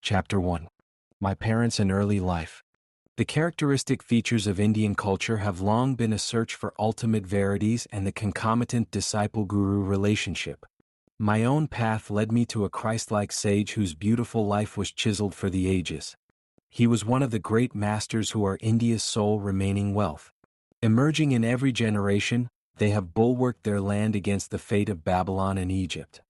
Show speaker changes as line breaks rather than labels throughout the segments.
Chapter 1. My Parents and Early Life. The characteristic features of Indian culture have long been a search for ultimate verities and the concomitant disciple-guru relationship. My own path led me to a Christ-like sage whose beautiful life was chiseled for the ages. He was one of the great masters who are India's sole remaining wealth. Emerging in every generation, they have bulwarked their land against the fate of Babylon and Egypt.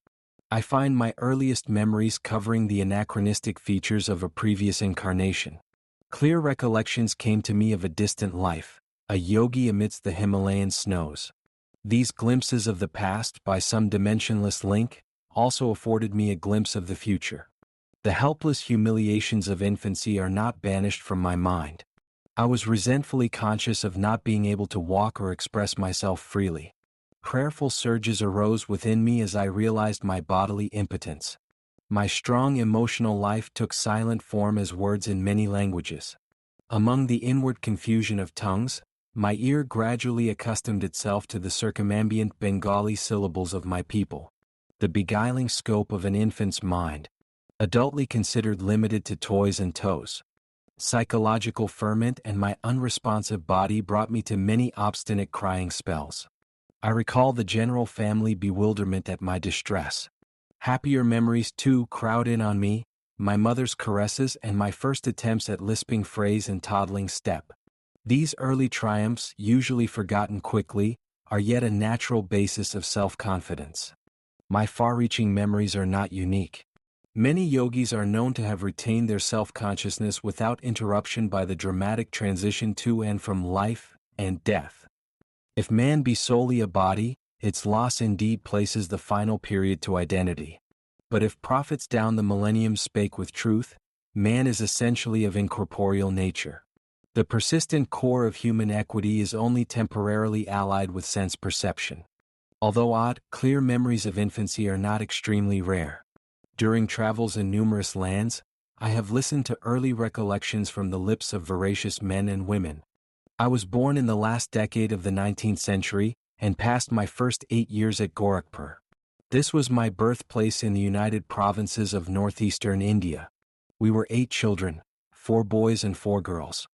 I find my earliest memories covering the anachronistic features of a previous incarnation. Clear recollections came to me of a distant life, a yogi amidst the Himalayan snows. These glimpses of the past, by some dimensionless link, also afforded me a glimpse of the future. The helpless humiliations of infancy are not banished from my mind. I was resentfully conscious of not being able to walk or express myself freely. Prayerful surges arose within me as I realized my bodily impotence. My strong emotional life took silent form as words in many languages. Among the inward confusion of tongues, my ear gradually accustomed itself to the circumambient Bengali syllables of my people. The beguiling scope of an infant's mind, adultly considered limited to toys and toes. Psychological ferment and my unresponsive body brought me to many obstinate crying spells. I recall the general family bewilderment at my distress. Happier memories too crowd in on me, my mother's caresses and my first attempts at lisping phrase and toddling step. These early triumphs, usually forgotten quickly, are yet a natural basis of self-confidence. My far-reaching memories are not unique. Many yogis are known to have retained their self-consciousness without interruption by the dramatic transition to and from life and death. If man be solely a body, its loss indeed places the final period to identity. But if prophets down the millennium spake with truth, man is essentially of incorporeal nature. The persistent core of human equity is only temporarily allied with sense perception. Although odd, clear memories of infancy are not extremely rare. During travels in numerous lands, I have listened to early recollections from the lips of voracious men and women. I was born in the last decade of the 19th century, and passed my first 8 years at Gorakhpur. This was my birthplace in the United Provinces of northeastern India. We were 8 children, 4 boys and 4 girls.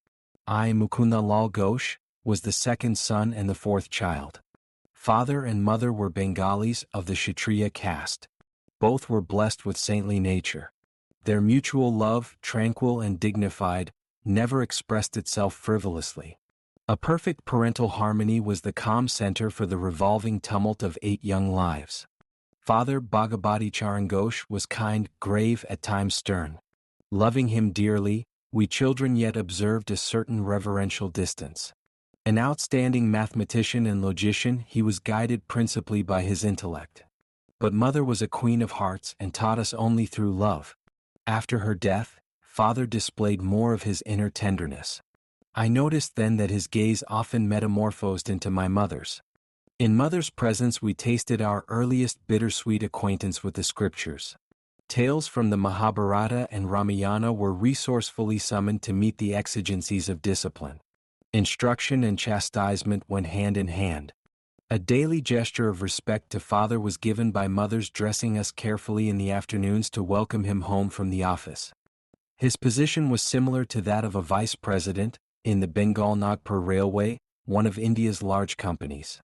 I, Mukunda Lal Ghosh, was the second son and the 4th child. Father and mother were Bengalis of the Kshatriya caste. Both were blessed with saintly nature. Their mutual love, tranquil and dignified, never expressed itself frivolously. A perfect parental harmony was the calm center for the revolving tumult of 8 young lives. Father Bhagabati Charan Ghosh was kind, grave, at times stern. Loving him dearly, we children yet observed a certain reverential distance. An outstanding mathematician and logician, he was guided principally by his intellect. But mother was a queen of hearts and taught us only through love. After her death, father displayed more of his inner tenderness. I noticed then that his gaze often metamorphosed into my mother's. In mother's presence we tasted our earliest bittersweet acquaintance with the scriptures. Tales from the Mahabharata and Ramayana were resourcefully summoned to meet the exigencies of discipline. Instruction and chastisement went hand in hand. A daily gesture of respect to father was given by mother's dressing us carefully in the afternoons to welcome him home from the office. His position was similar to that of a vice president in the Bengal Nagpur Railway, one of India's large companies.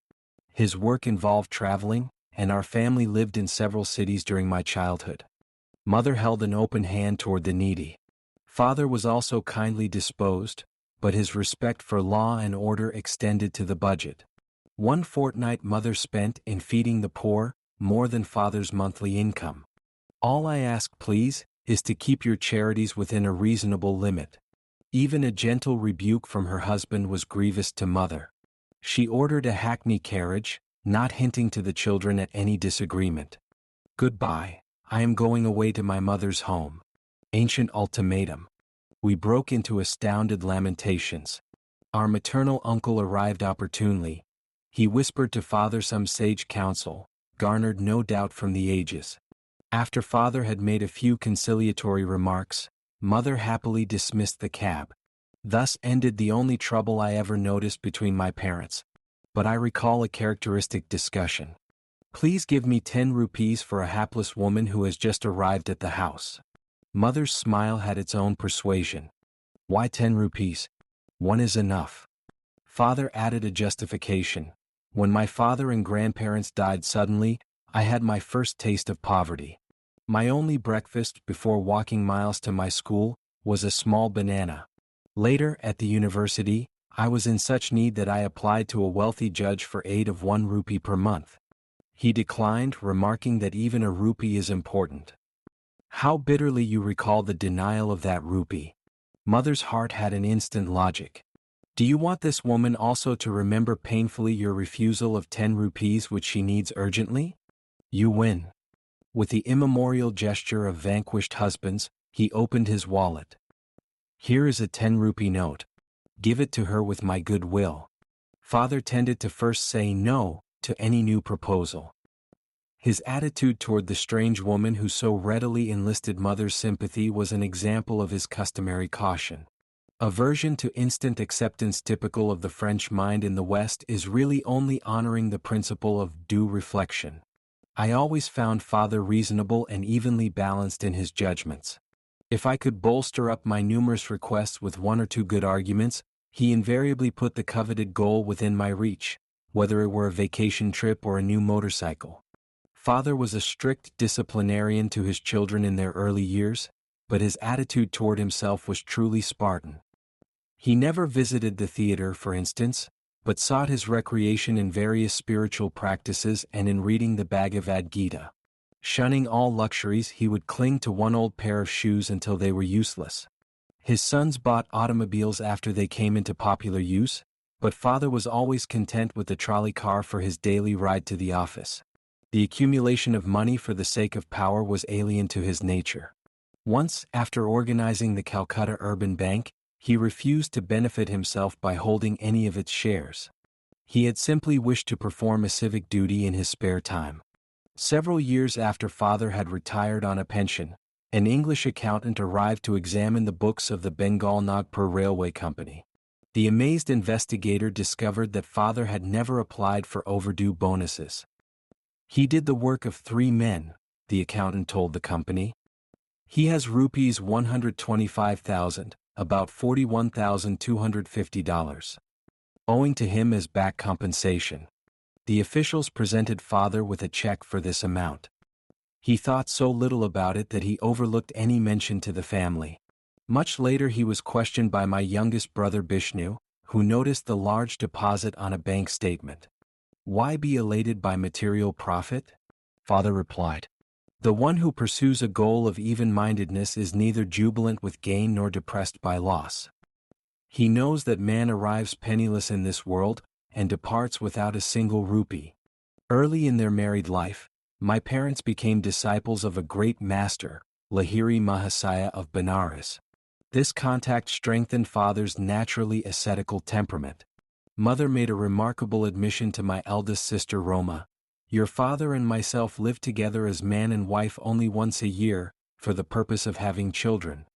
His work involved traveling, and our family lived in several cities during my childhood. Mother held an open hand toward the needy. Father was also kindly disposed, but his respect for law and order extended to the budget. One fortnight mother spent in feeding the poor, more than father's monthly income. All I ask, please, is to keep your charities within a reasonable limit. Even a gentle rebuke from her husband was grievous to mother. She ordered a hackney carriage, not hinting to the children at any disagreement. Goodbye, I am going away to my mother's home. Ancient ultimatum. We broke into astounded lamentations. Our maternal uncle arrived opportunely. He whispered to father some sage counsel, garnered no doubt from the ages. After father had made a few conciliatory remarks, mother happily dismissed the cab. Thus ended the only trouble I ever noticed between my parents. But I recall a characteristic discussion. Please give me 10 rupees for a hapless woman who has just arrived at the house. Mother's smile had its own persuasion. Why 10 rupees? One is enough. Father added a justification. When my father and grandparents died suddenly, I had my first taste of poverty. My only breakfast before walking miles to my school was a small banana. Later, at the university, I was in such need that I applied to a wealthy judge for aid of 1 rupee per month. He declined, remarking that even a rupee is important. How bitterly you recall the denial of that rupee. Mother's heart had an instant logic. Do you want this woman also to remember painfully your refusal of 10 rupees which she needs urgently? You win. With the immemorial gesture of vanquished husbands, he opened his wallet. Here is a 10 rupee note. Give it to her with my good will. Father tended to first say no to any new proposal. His attitude toward the strange woman who so readily enlisted mother's sympathy was an example of his customary caution. Aversion to instant acceptance typical of the French mind in the West is really only honoring the principle of due reflection. I always found Father reasonable and evenly balanced in his judgments. If I could bolster up my numerous requests with 1 or 2 good arguments, he invariably put the coveted goal within my reach, whether it were a vacation trip or a new motorcycle. Father was a strict disciplinarian to his children in their early years, but his attitude toward himself was truly Spartan. He never visited the theater, for instance, but sought his recreation in various spiritual practices and in reading the Bhagavad Gita. Shunning all luxuries, he would cling to 1 old pair of shoes until they were useless. His sons bought automobiles after they came into popular use, but father was always content with the trolley car for his daily ride to the office. The accumulation of money for the sake of power was alien to his nature. Once, after organizing the Calcutta Urban Bank, he refused to benefit himself by holding any of its shares. He had simply wished to perform a civic duty in his spare time. Several years after father had retired on a pension, an English accountant arrived to examine the books of the Bengal Nagpur Railway Company. The amazed investigator discovered that father had never applied for overdue bonuses. He did the work of 3 men, the accountant told the company. He has rupees 125,000, about $41,250, owing to him as back compensation. The officials presented father with a check for this amount. He thought so little about it that he overlooked any mention to the family. Much later he was questioned by my youngest brother Bishnu, who noticed the large deposit on a bank statement. Why be elated by material profit? Father replied. The one who pursues a goal of even-mindedness is neither jubilant with gain nor depressed by loss. He knows that man arrives penniless in this world and departs without a single rupee. Early in their married life, my parents became disciples of a great master, Lahiri Mahasaya of Benares. This contact strengthened father's naturally ascetical temperament. Mother made a remarkable admission to my eldest sister Roma. Your father and myself lived together as man and wife only once a year, for the purpose of having children.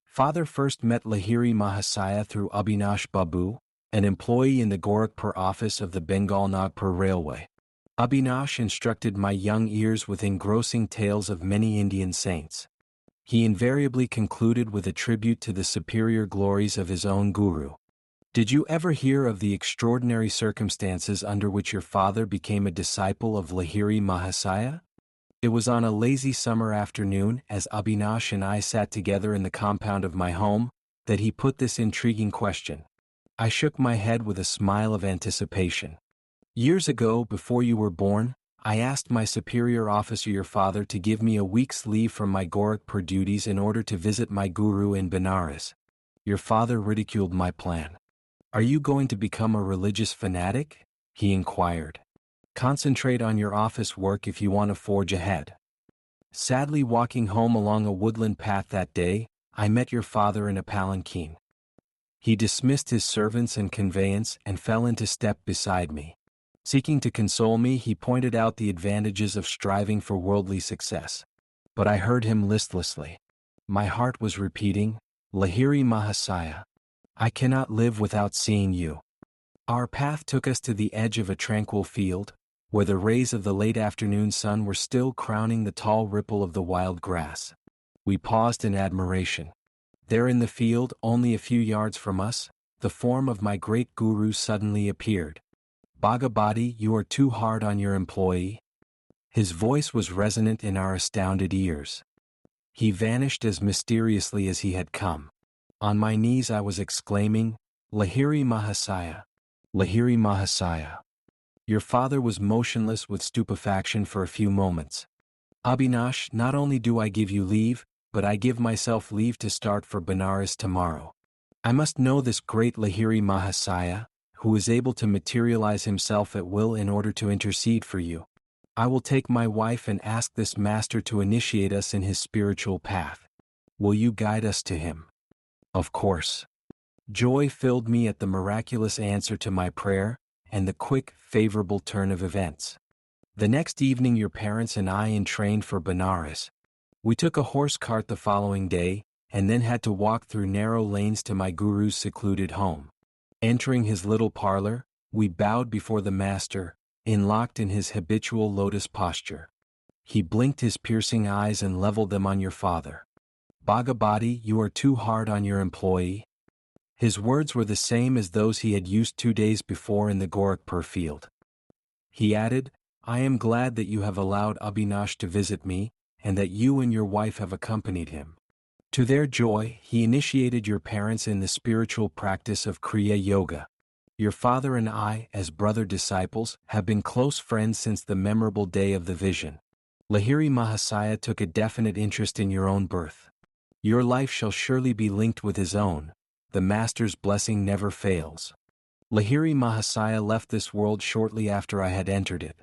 Father first met Lahiri Mahasaya through Abhinash Babu, an employee in the Gorakhpur office of the Bengal Nagpur Railway. Abhinash instructed my young ears with engrossing tales of many Indian saints. He invariably concluded with a tribute to the superior glories of his own guru. Did you ever hear of the extraordinary circumstances under which your father became a disciple of Lahiri Mahasaya? It was on a lazy summer afternoon, as Abhinash and I sat together in the compound of my home, that he put this intriguing question. I shook my head with a smile of anticipation. Years ago, before you were born, I asked my superior officer, your father, to give me a week's leave from my Gorakhpur duties in order to visit my guru in Benares. Your father ridiculed my plan. Are you going to become a religious fanatic? He inquired. Concentrate on your office work if you want to forge ahead. Sadly, walking home along a woodland path that day, I met your father in a palanquin. He dismissed his servants and conveyance and fell into step beside me. Seeking to console me, he pointed out the advantages of striving for worldly success. But I heard him listlessly. My heart was repeating, Lahiri Mahasaya, I cannot live without seeing you. Our path took us to the edge of a tranquil field, where the rays of the late afternoon sun were still crowning the tall ripple of the wild grass. We paused in admiration. There in the field, only a few yards from us, the form of my great guru suddenly appeared. Bhagavati, you are too hard on your employee. His voice was resonant in our astounded ears. He vanished as mysteriously as he had come. On my knees I was exclaiming, Lahiri Mahasaya! Lahiri Mahasaya! Your father was motionless with stupefaction for a few moments. Abhinash, not only do I give you leave, but I give myself leave to start for Benares tomorrow. I must know this great Lahiri Mahasaya, who is able to materialize himself at will in order to intercede for you. I will take my wife and ask this master to initiate us in his spiritual path. Will you guide us to him? Of course. Joy filled me at the miraculous answer to my prayer, and the quick, favorable turn of events. The next evening your parents and I entrained for Benares. We took a horse cart the following day, and then had to walk through narrow lanes to my guru's secluded home. Entering his little parlor, we bowed before the master, locked in his habitual lotus posture. He blinked his piercing eyes and leveled them on your father. Bhagavati, you are too hard on your employee. His words were the same as those he had used 2 days before in the Gorakhpur field. He added, I am glad that you have allowed Abhinash to visit me, and that you and your wife have accompanied him. To their joy, he initiated your parents in the spiritual practice of Kriya Yoga. Your father and I, as brother disciples, have been close friends since the memorable day of the vision. Lahiri Mahasaya took a definite interest in your own birth. Your life shall surely be linked with his own. The Master's blessing never fails. Lahiri Mahasaya left this world shortly after I had entered it.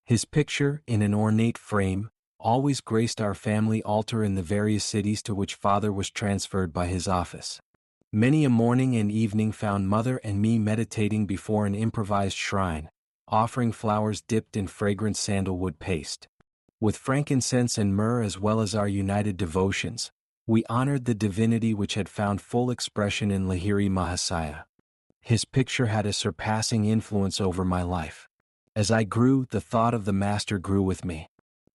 His picture, in an ornate frame, always graced our family altar in the various cities to which father was transferred by his office. Many a morning and evening found mother and me meditating before an improvised shrine, offering flowers dipped in fragrant sandalwood paste. With frankincense and myrrh as well as our united devotions, we honored the divinity which had found full expression in Lahiri Mahasaya. His picture had a surpassing influence over my life. As I grew, the thought of the Master grew with me.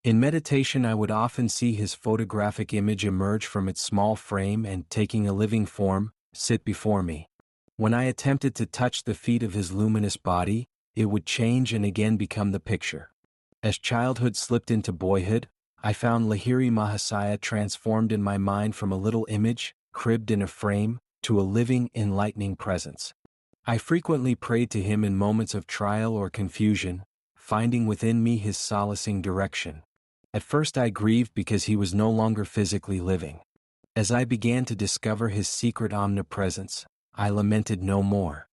In meditation I would often see his photographic image emerge from its small frame and, taking a living form, sit before me. When I attempted to touch the feet of his luminous body, it would change and again become the picture. As childhood slipped into boyhood, I found Lahiri Mahasaya transformed in my mind from a little image, cribbed in a frame, to a living, enlightening presence. I frequently prayed to him in moments of trial or confusion, finding within me his solacing direction. At first I grieved because he was no longer physically living. As I began to discover his secret omnipresence, I lamented no more.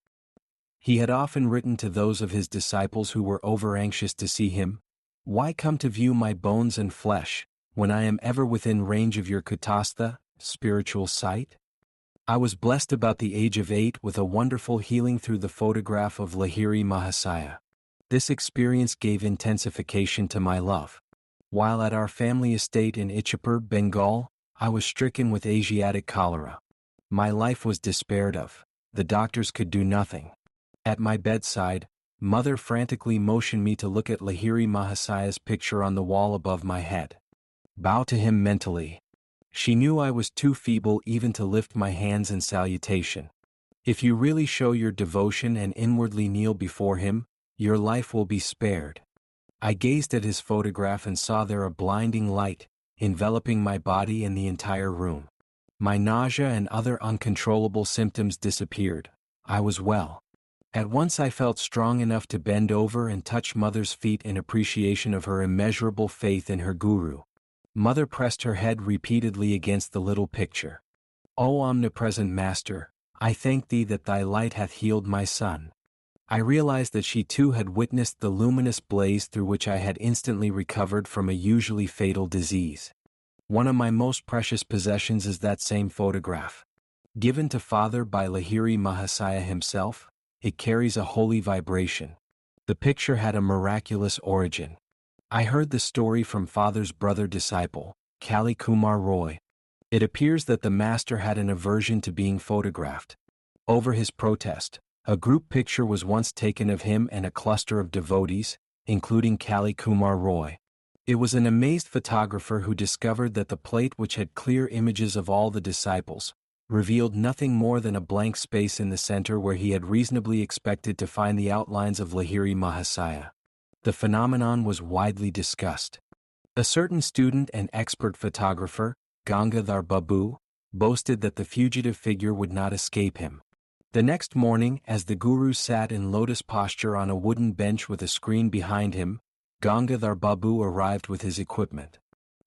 He had often written to those of his disciples who were over-anxious to see him, Why come to view my bones and flesh, when I am ever within range of your kutastha, spiritual sight? I was blessed about the age of 8 with a wonderful healing through the photograph of Lahiri Mahasaya. This experience gave intensification to my love. While at our family estate in Ichapur, Bengal, I was stricken with Asiatic cholera. My life was despaired of. The doctors could do nothing. At my bedside, Mother frantically motioned me to look at Lahiri Mahasaya's picture on the wall above my head. Bow to him mentally. She knew I was too feeble even to lift my hands in salutation. If you really show your devotion and inwardly kneel before him, your life will be spared. I gazed at his photograph and saw there a blinding light, enveloping my body and the entire room. My nausea and other uncontrollable symptoms disappeared. I was well. At once I felt strong enough to bend over and touch Mother's feet in appreciation of her immeasurable faith in her guru. Mother pressed her head repeatedly against the little picture. O omnipresent Master, I thank thee that thy light hath healed my son. I realized that she too had witnessed the luminous blaze through which I had instantly recovered from a usually fatal disease. One of my most precious possessions is that same photograph. Given to Father by Lahiri Mahasaya himself, it carries a holy vibration. The picture had a miraculous origin. I heard the story from Father's brother disciple, Kali Kumar Roy. It appears that the Master had an aversion to being photographed. Over his protest, a group picture was once taken of him and a cluster of devotees, including Kali Kumar Roy. It was an amazed photographer who discovered that the plate, which had clear images of all the disciples, revealed nothing more than a blank space in the center where he had reasonably expected to find the outlines of Lahiri Mahasaya. The phenomenon was widely discussed. A certain student and expert photographer, Gangadhar Babu, boasted that the fugitive figure would not escape him. The next morning, as the guru sat in lotus posture on a wooden bench with a screen behind him, Gangadhar Babu arrived with his equipment.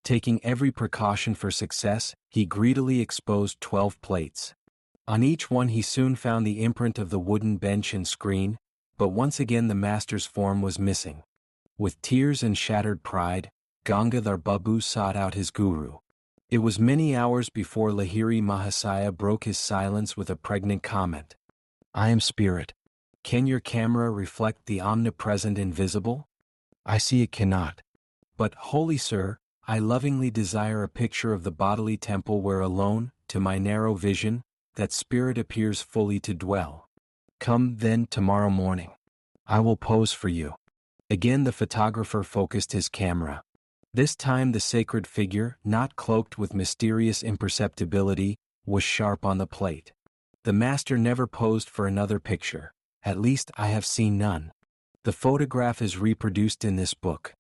Taking every precaution for success, he greedily exposed 12 plates. On each one he soon found the imprint of the wooden bench and screen, but once again the master's form was missing. With tears and shattered pride, Gangadhar Babu sought out his guru. It was many hours before Lahiri Mahasaya broke his silence with a pregnant comment. "I am spirit. Can your camera reflect the omnipresent invisible? I see it cannot. But, holy sir, I lovingly desire a picture of the bodily temple where alone, to my narrow vision, that spirit appears fully to dwell. Come, then, tomorrow morning. I will pose for you." Again the photographer focused his camera. This time the sacred figure, not cloaked with mysterious imperceptibility, was sharp on the plate. The master never posed for another picture. At least I have seen none. The photograph is reproduced in this book.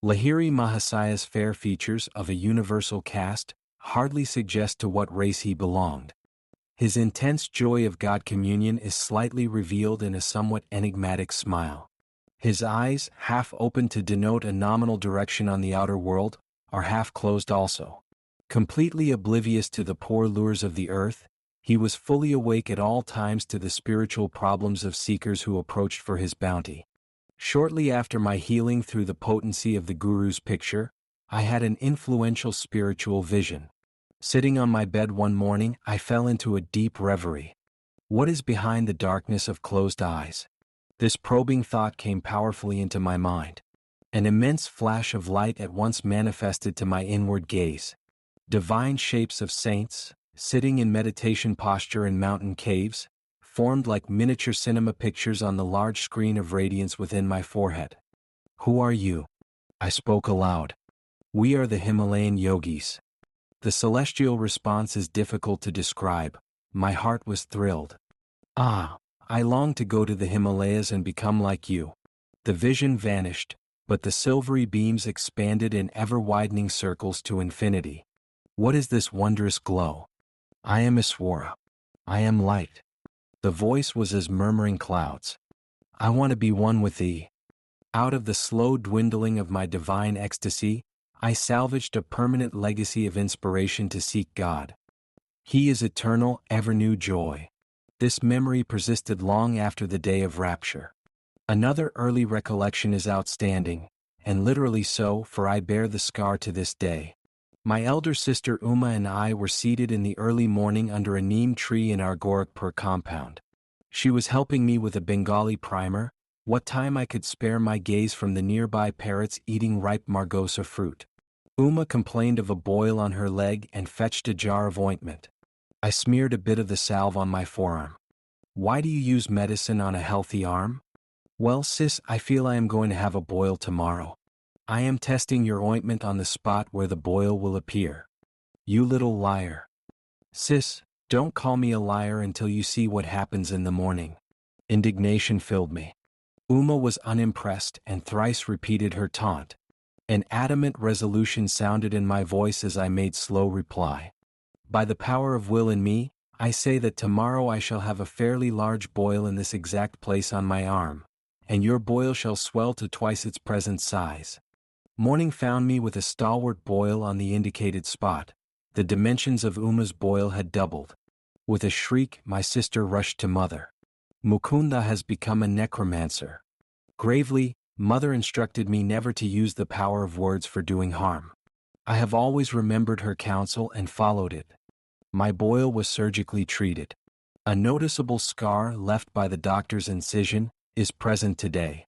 Lahiri Mahasaya's fair features, of a universal cast, hardly suggest to what race he belonged. His intense joy of God communion is slightly revealed in a somewhat enigmatic smile. His eyes, half open to denote a nominal direction on the outer world, are half closed also. Completely oblivious to the poor lures of the earth, he was fully awake at all times to the spiritual problems of seekers who approached for his bounty. Shortly after my healing through the potency of the Guru's picture, I had an influential spiritual vision. Sitting on my bed one morning, I fell into a deep reverie. What is behind the darkness of closed eyes? This probing thought came powerfully into my mind. An immense flash of light at once manifested to my inward gaze. Divine shapes of saints, sitting in meditation posture in mountain caves, formed like miniature cinema pictures on the large screen of radiance within my forehead. "Who are you?" I spoke aloud. "We are the Himalayan yogis." The celestial response is difficult to describe. My heart was thrilled. "Ah, I long to go to the Himalayas and become like you." The vision vanished, but the silvery beams expanded in ever-widening circles to infinity. What is this wondrous glow? I am Iswara. I am light. The voice was as murmuring clouds. I want to be one with thee. Out of the slow dwindling of my divine ecstasy, I salvaged a permanent legacy of inspiration to seek God. He is eternal, ever-new joy. This memory persisted long after the day of rapture. Another early recollection is outstanding, and literally so, for I bear the scar to this day. My elder sister Uma and I were seated in the early morning under a neem tree in our Gorakhpur compound. She was helping me with a Bengali primer, what time I could spare my gaze from the nearby parrots eating ripe margosa fruit. Uma complained of a boil on her leg and fetched a jar of ointment. I smeared a bit of the salve on my forearm. "Why do you use medicine on a healthy arm?" "Well, sis, I feel I am going to have a boil tomorrow. I am testing your ointment on the spot where the boil will appear." "You little liar." "Sis, don't call me a liar until you see what happens in the morning." Indignation filled me. Uma was unimpressed and thrice repeated her taunt. An adamant resolution sounded in my voice as I made slow reply. "By the power of will in me, I say that tomorrow I shall have a fairly large boil in this exact place on my arm, and your boil shall swell to twice its present size." Morning found me with a stalwart boil on the indicated spot. The dimensions of Uma's boil had doubled. With a shriek, my sister rushed to mother. "Mukunda has become a necromancer." Gravely, mother instructed me never to use the power of words for doing harm. I have always remembered her counsel and followed it. My boil was surgically treated. A noticeable scar left by the doctor's incision is present today.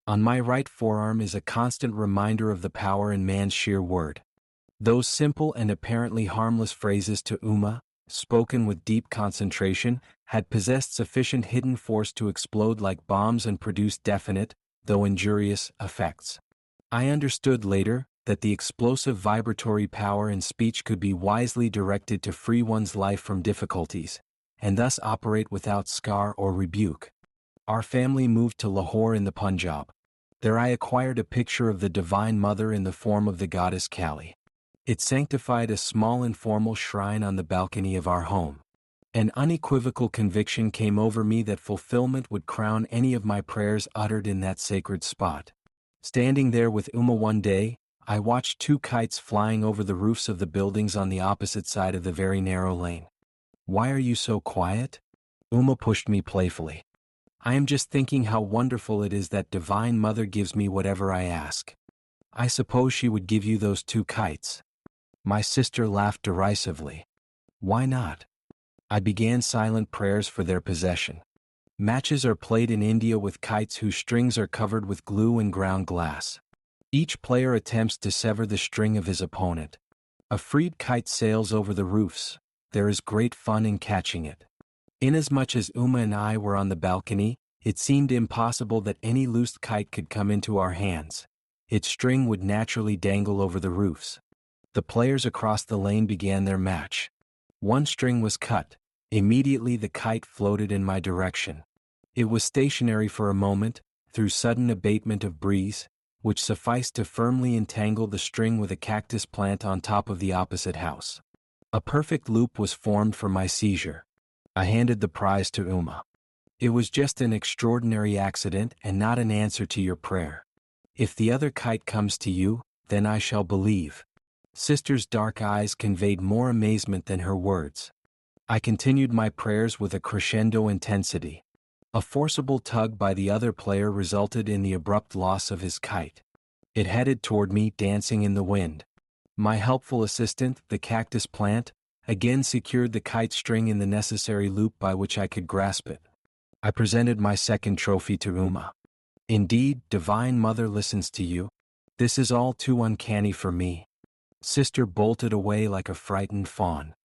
On my right forearm is a constant reminder of the power in man's sheer word. Those simple and apparently harmless phrases to Uma, spoken with deep concentration, had possessed sufficient hidden force to explode like bombs and produce definite, though injurious, effects. I understood later, that the explosive vibratory power in speech could be wisely directed to free one's life from difficulties, and thus operate without scar or rebuke. Our family moved to Lahore in the Punjab. There I acquired a picture of the Divine Mother in the form of the goddess Kali. It sanctified a small informal shrine on the balcony of our home. An unequivocal conviction came over me that fulfillment would crown any of my prayers uttered in that sacred spot. Standing there with Uma one day, I watched two kites flying over the roofs of the buildings on the opposite side of the very narrow lane. "Why are you so quiet?" Uma pushed me playfully. "I am just thinking how wonderful it is that Divine Mother gives me whatever I ask. I suppose she would give you those two kites." My sister laughed derisively. "Why not?" I began silent prayers for their possession. Matches are played in India with kites whose strings are covered with glue and ground glass. Each player attempts to sever the string of his opponent. A freed kite sails over the roofs. There is great fun in catching it. Inasmuch as Uma and I were on the balcony, it seemed impossible that any loosed kite could come into our hands. Its string would naturally dangle over the roofs. The players across the lane began their match. One string was cut. Immediately the kite floated in my direction. It was stationary for a moment, through sudden abatement of breeze, which sufficed to firmly entangle the string with a cactus plant on top of the opposite house. A perfect loop was formed for my seizure. I handed the prize to Uma. "It was just an extraordinary accident and not an answer to your prayer. If the other kite comes to you, then I shall believe." Sister's dark eyes conveyed more amazement than her words. I continued my prayers with a crescendo intensity. A forcible tug by the other player resulted in the abrupt loss of his kite. It headed toward me, dancing in the wind. My helpful assistant, the cactus plant, again secured the kite string in the necessary loop by which I could grasp it. I presented my second trophy to Uma. "Indeed, Divine Mother listens to you. This is all too uncanny for me." Sister bolted away like a frightened fawn.